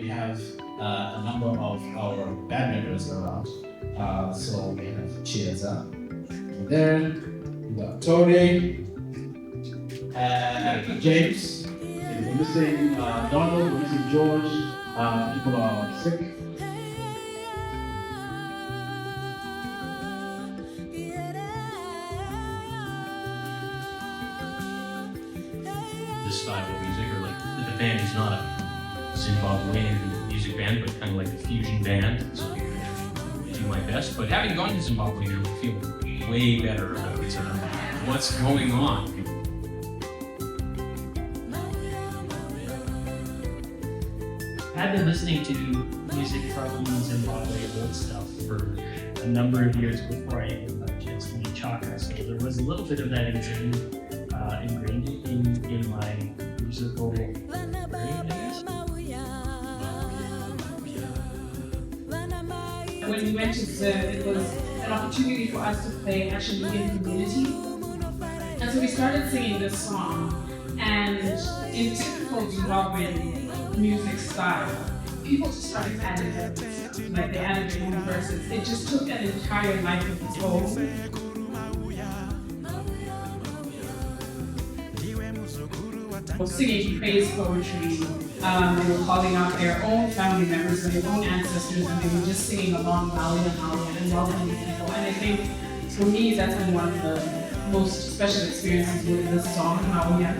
we have a number of our band members around. So we have cheers up. There, we got Tony, James, we're missing Donald, we're missing George, people are sick. This style of music, or like the band is not a Zimbabwean music band, but kind of like a fusion band. So I do my best. But having gone to Zimbabwe now, I feel way better about what's going on. I've been listening to music from Zimbabwe, old stuff, for a number of years before I got a chance to meet Chaka. So there was a little bit of that ingrained in my musical brain, I guess. When we went to Zim, it was an opportunity for us to play actually in community. And so we started singing this song, and in typical Zimbabwean music style, people just started adding verses, like they added their own verses. It just took an entire life of its own. Singing praise poetry, they were calling out their own family members and their own ancestors, and they were just singing along Malia and welcoming people. And I think for me, that's been one of the most special experiences with this song, Malia.